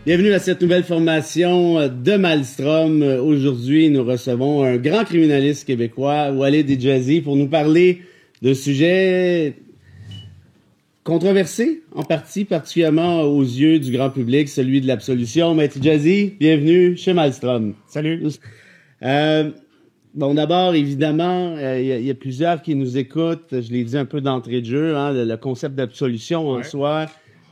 Bienvenue à cette nouvelle formation de Maelstrom. Aujourd'hui, nous recevons un grand criminaliste québécois, Walid Hijazi, pour nous parler de sujets controversés, en partie, particulièrement aux yeux du grand public, celui de l'absolution. Maître Hijazi, bienvenue chez Maelstrom. Salut. Bon, d'abord, évidemment, il y a plusieurs qui nous écoutent. Je l'ai dit un peu d'entrée de jeu, hein, le concept d'absolution en soi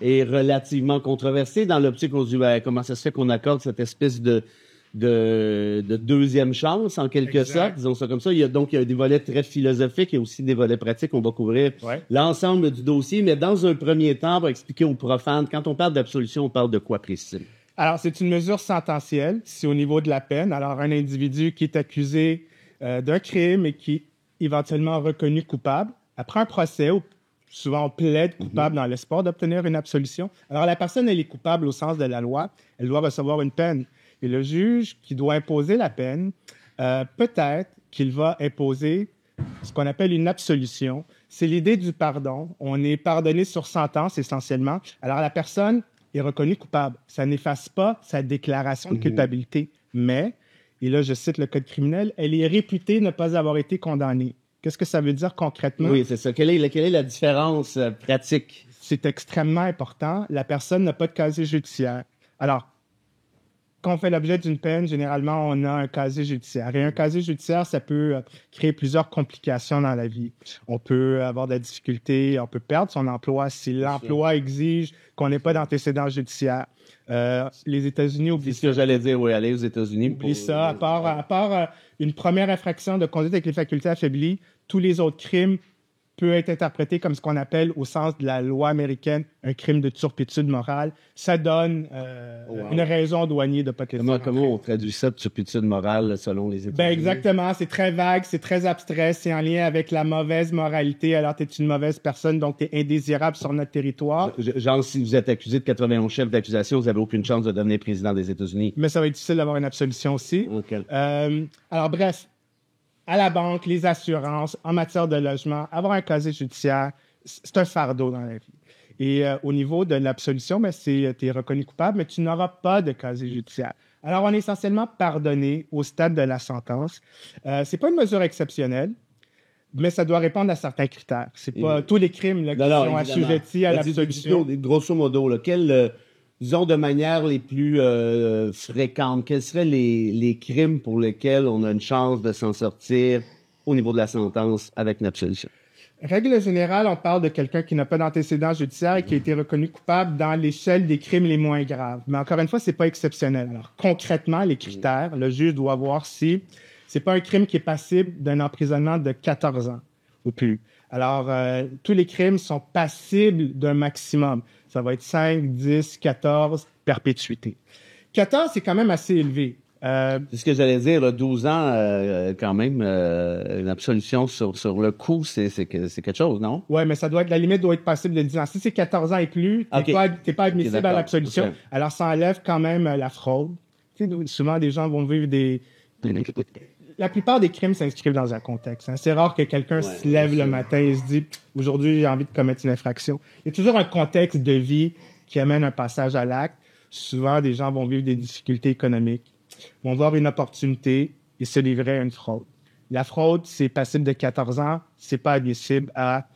est relativement controversé dans l'optique où on se dit comment ça se fait qu'on accorde cette espèce de deuxième chance, en quelque sorte, disons ça comme ça. Il y a des volets très philosophiques et aussi des volets pratiques. On va couvrir l'ensemble du dossier, mais dans un premier temps, on va expliquer aux profanes, quand on parle d'absolution, on parle de quoi précisément? Alors, c'est une mesure sententielle, c'est au niveau de la peine. Alors, un individu qui est accusé d'un crime et qui est éventuellement reconnu coupable, après un procès, souvent on plaide coupable dans l'espoir d'obtenir une absolution. Alors, la personne, elle est coupable au sens de la loi, elle doit recevoir une peine. Et le juge qui doit imposer la peine, peut-être qu'il va imposer ce qu'on appelle une absolution. C'est l'idée du pardon. On est pardonné sur sentence, essentiellement. Alors, la personne est reconnue coupable. Ça n'efface pas sa déclaration de culpabilité. Mais, et là, je cite le Code criminel, elle est réputée ne pas avoir été condamnée. Qu'est-ce que ça veut dire concrètement? Oui, c'est ça. Quelle est la différence pratique? C'est extrêmement important. La personne n'a pas de casier judiciaire. Alors, quand on fait l'objet d'une peine, généralement, on a un casier judiciaire. Et un casier judiciaire, ça peut créer plusieurs complications dans la vie. On peut avoir de la difficulté, on peut perdre son emploi si l'emploi exige qu'on n'ait pas d'antécédents judiciaires. Les États-Unis oublient ça. C'est ce que j'allais dire, oui, aller aux États-Unis. Oublie ça. À part une première infraction de conduite avec les facultés affaiblies, tous les autres crimes peut être interprété comme ce qu'on appelle, au sens de la loi américaine, un crime de turpitude morale. Ça donne une raison douanier de ne pas te laisser rentrer. Comment on traduit ça, de turpitude morale, selon les États-Unis? Ben exactement. C'est très vague, c'est très abstrait. C'est en lien avec la mauvaise moralité. Alors, tu es une mauvaise personne, donc tu es indésirable sur notre territoire. Genre, si vous êtes accusé de 91 chefs d'accusation, vous n'avez aucune chance de devenir président des États-Unis. Mais ça va être difficile d'avoir une absolution aussi. Okay. Alors, bref. À la banque, les assurances, en matière de logement, avoir un casier judiciaire, c'est un fardeau dans la vie. Et au niveau de l'absolution, tu es reconnu coupable, mais tu n'auras pas de casier judiciaire. Alors, on est essentiellement pardonné au stade de la sentence. C'est pas une mesure exceptionnelle, mais ça doit répondre à certains critères. C'est pas tous les crimes qui sont assujettis à l'absolution. Grosso modo, disons de manière les plus fréquentes, quels seraient les crimes pour lesquels on a une chance de s'en sortir au niveau de la sentence avec une absolution? Règle générale, on parle de quelqu'un qui n'a pas d'antécédent judiciaire et qui a été reconnu coupable dans l'échelle des crimes les moins graves. Mais encore une fois, c'est pas exceptionnel. Alors, concrètement, les critères, le juge doit voir si c'est pas un crime qui est passible d'un emprisonnement de 14 ans ou plus. Alors, tous les crimes sont passibles d'un maximum. Ça va être 5, 10, 14, perpétuité. 14, c'est quand même assez élevé. C'est ce que j'allais dire, 12 ans, quand même, une absolution sur le coup, c'est quelque chose, non? Oui, mais la limite doit être passible de 10 ans. Si c'est 14 ans et plus, t'es pas admissible à l'absolution. Okay. Alors, ça enlève quand même la fraude. Tu sais, souvent, des gens vont vivre La plupart des crimes s'inscrivent dans un contexte. Hein. C'est rare que quelqu'un se lève le matin et se dit « Aujourd'hui, j'ai envie de commettre une infraction ». Il y a toujours un contexte de vie qui amène un passage à l'acte. Souvent, des gens vont vivre des difficultés économiques, vont voir une opportunité et se livrer à une fraude. La fraude, c'est passible de 14 ans, c'est pas admissible à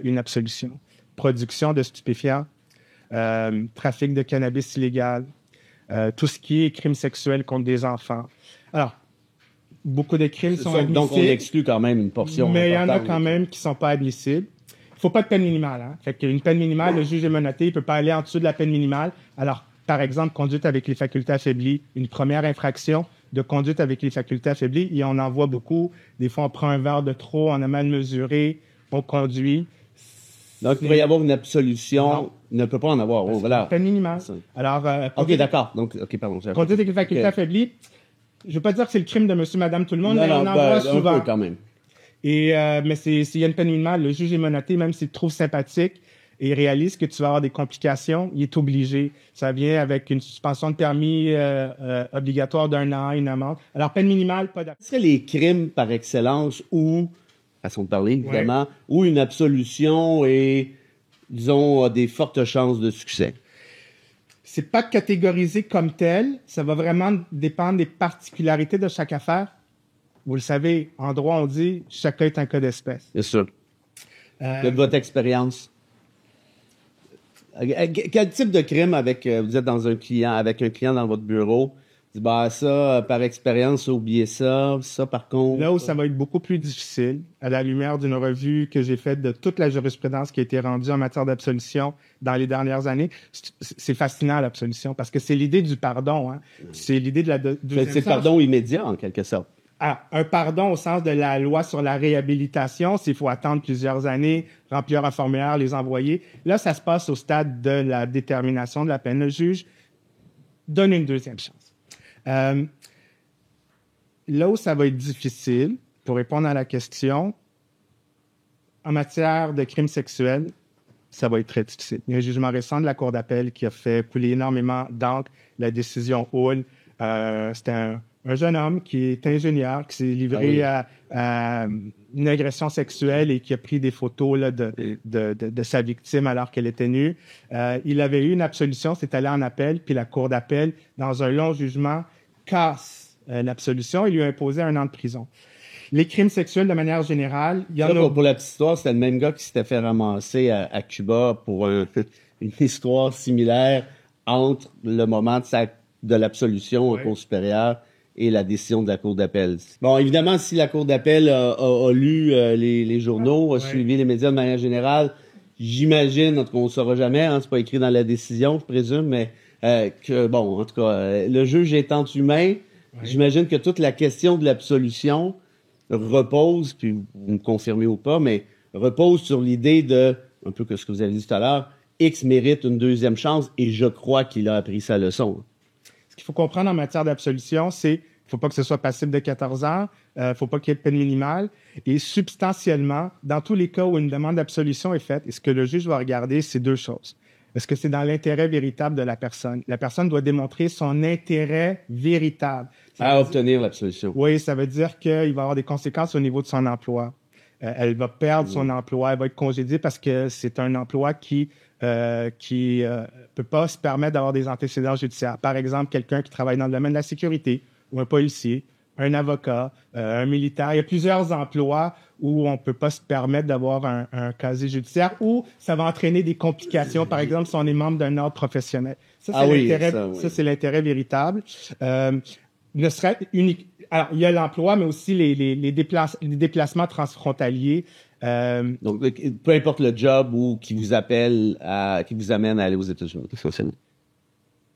une absolution. Production de stupéfiants, trafic de cannabis illégal, tout ce qui est crime sexuel contre des enfants. Alors, beaucoup de crimes sont admissibles. Donc, on exclut quand même une portion. Mais il y en a quand même qui sont pas admissibles. Il faut pas de peine minimale. Hein? Fait qu'une peine minimale, le juge est menotté, il peut pas aller en dessous de la peine minimale. Alors, par exemple, conduite avec les facultés affaiblies, une première infraction de conduite avec les facultés affaiblies, et on en voit beaucoup. Des fois, on prend un verre de trop, on a mal mesuré, on conduit. Donc, il pourrait y avoir une absolution. Il ne peut pas en avoir. Oh, voilà. Peine minimale. Alors, OK, d'accord. Donc, OK, pardon. Conduite avec les facultés affaiblies, je veux pas dire que c'est le crime de monsieur, madame, tout le monde, mais on en voit souvent. Un peu quand même. Et, mais s'il y a une peine minimale, le juge est menotté, même s'il te trouve sympathique et réalise que tu vas avoir des complications, il est obligé. Ça vient avec une suspension de permis obligatoire d'1 an, une amende. Alors, peine minimale, pas d'action. Ce seraient les crimes par excellence où, façon de parler, évidemment, où une absolution est, disons, a des fortes chances de succès. c'est pas catégorisé comme tel. Ça va vraiment dépendre des particularités de chaque affaire. Vous le savez, en droit, on dit chaque cas est un cas d'espèce. Bien sûr. De votre expérience. Quel type de crime vous êtes avec un client dans votre bureau? Ça, par expérience, oubliez ça. Ça, par contre... Là où ça va être beaucoup plus difficile, à la lumière d'une revue que j'ai faite de toute la jurisprudence qui a été rendue en matière d'absolution dans les dernières années, c'est fascinant, l'absolution, parce que c'est l'idée du pardon. Hein. C'est l'idée de la... C'est le pardon immédiat, en quelque sorte. Un pardon au sens de la loi sur la réhabilitation, s'il faut attendre plusieurs années, remplir un formulaire, les envoyer. Là, ça se passe au stade de la détermination de la peine. Le juge donne une deuxième chance. Là où ça va être difficile, pour répondre à la question, en matière de crimes sexuels, ça va être très difficile. Il y a un jugement récent de la Cour d'appel qui a fait couler énormément d'encre, la décision Hull. C'était un jeune homme qui est ingénieur, qui s'est livré à une agression sexuelle et qui a pris des photos là, de sa victime alors qu'elle était nue. Il avait eu une absolution, c'est allé en appel, puis la Cour d'appel, dans un long jugement, casse l'absolution et lui a imposé 1 an de prison. Les crimes sexuels, de manière générale, il y en a... Pour la petite histoire, c'était le même gars qui s'était fait ramasser à Cuba pour une histoire similaire entre le moment de l'absolution au cours supérieur et la décision de la Cour d'appel. Bon, évidemment, si la Cour d'appel a lu les journaux, a suivi les médias de manière générale, j'imagine, en tout cas, on ne saura jamais, hein, c'est pas écrit dans la décision, je présume, mais en tout cas, le juge étant humain, j'imagine que toute la question de l'absolution repose, puis vous me confirmez ou pas, mais repose sur l'idée de, un peu que ce que vous avez dit tout à l'heure, X mérite une deuxième chance, et je crois qu'il a appris sa leçon. Ce qu'il faut comprendre en matière d'absolution, c'est qu'il ne faut pas que ce soit passible de 14 ans, il ne faut pas qu'il y ait de peine minimale. Et substantiellement, dans tous les cas où une demande d'absolution est faite, et ce que le juge va regarder, c'est 2 choses. Est-ce que c'est dans l'intérêt véritable de la personne? La personne doit démontrer son intérêt véritable. À obtenir l'absolution. Oui, ça veut dire qu'il va y avoir des conséquences au niveau de son emploi. Elle va perdre son emploi, elle va être congédiée parce que c'est un emploi qui peut pas se permettre d'avoir des antécédents judiciaires. Par exemple, quelqu'un qui travaille dans le domaine de la sécurité, ou un policier, un avocat, un militaire. Il y a plusieurs emplois où on peut pas se permettre d'avoir un casier judiciaire, ou ça va entraîner des complications. Par exemple, si on est membre d'un ordre professionnel. Ça, c'est l'intérêt véritable. Ne serait unique. Alors, il y a l'emploi, mais aussi les déplacements transfrontaliers. Donc, peu importe le job ou qui vous amène à aller aux États-Unis.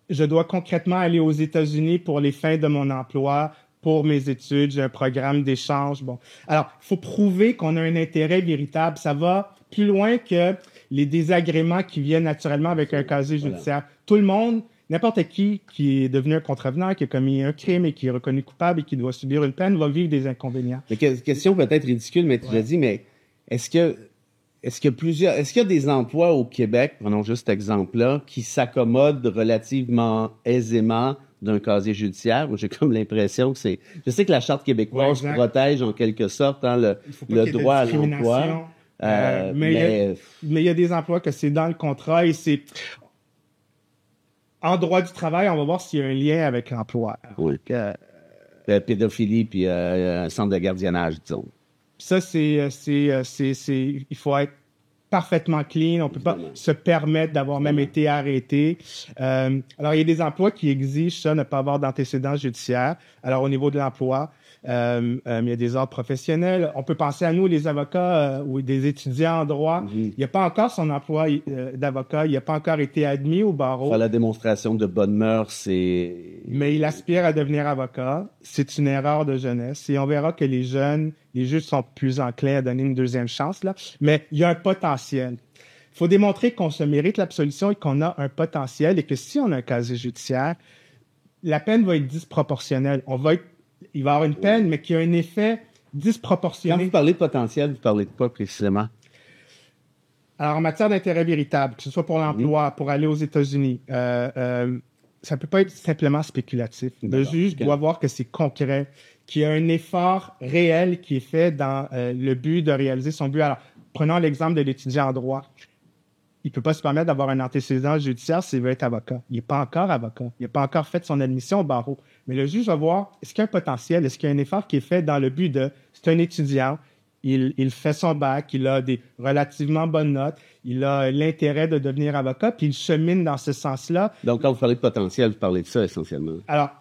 Je dois concrètement aller aux États-Unis pour les fins de mon emploi, pour mes études, j'ai un programme d'échange. Bon. Alors, il faut prouver qu'on a un intérêt véritable. Ça va plus loin que les désagréments qui viennent naturellement avec un casier judiciaire. Voilà. Tout le monde, n'importe qui est devenu un contrevenant, qui a commis un crime et qui est reconnu coupable et qui doit subir une peine, va vivre des inconvénients. Mais question peut-être ridicule, mais tu l'as dit, mais est-ce qu'il y a des emplois au Québec, prenons juste cet exemple-là, qui s'accommodent relativement aisément d'un casier judiciaire? J'ai comme l'impression que c'est... Je sais que la Charte québécoise protège en quelque sorte le droit à l'emploi. Mais il y a des emplois que c'est dans le contrat et c'est... En droit du travail, on va voir s'il y a un lien avec l'emploi. Oui. Pédophilie puis un centre de gardiennage, disons. Ça, il faut être parfaitement clean. On ne peut pas se permettre d'avoir même été arrêté. Alors, il y a des emplois qui exigent ça, ne pas avoir d'antécédents judiciaires. Alors, au niveau de l'emploi, il y a des ordres professionnels. On peut penser à nous, les avocats ou des étudiants en droit. Il n'y a pas encore son emploi d'avocat. Il n'a pas encore été admis au barreau. Faire la démonstration de bonnes mœurs, Mais il aspire à devenir avocat. C'est une erreur de jeunesse. Et on verra que les juges sont plus enclins à donner une deuxième chance, là. Mais il y a un potentiel. Il faut démontrer qu'on se mérite l'absolution et qu'on a un potentiel et que si on a un casier judiciaire, la peine va être disproportionnelle. Il va y avoir une peine, mais qui a un effet disproportionné. Quand vous parlez de potentiel, vous parlez de quoi précisément? Alors, en matière d'intérêt véritable, que ce soit pour l'emploi, pour aller aux États-Unis, ça ne peut pas être simplement spéculatif. Le juge doit voir que c'est concret, qu'il y a un effort réel qui est fait dans le but de réaliser son but. Alors, prenons l'exemple de l'étudiant en droit. il peut pas se permettre d'avoir un antécédent judiciaire s'il veut être avocat. Il n'est pas encore avocat. Il n'a pas encore fait son admission au barreau. Mais le juge va voir, est-ce qu'il y a un potentiel? Est-ce qu'il y a un effort qui est fait dans le but de, c'est un étudiant, il fait son bac, il a des relativement bonnes notes, il a l'intérêt de devenir avocat, puis il chemine dans ce sens-là. Donc, quand vous parlez de potentiel, vous parlez de ça essentiellement. Alors,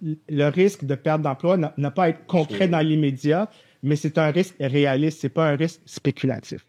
le risque de perte d'emploi n'a pas à être concret dans l'immédiat, mais c'est un risque réaliste, c'est pas un risque spéculatif.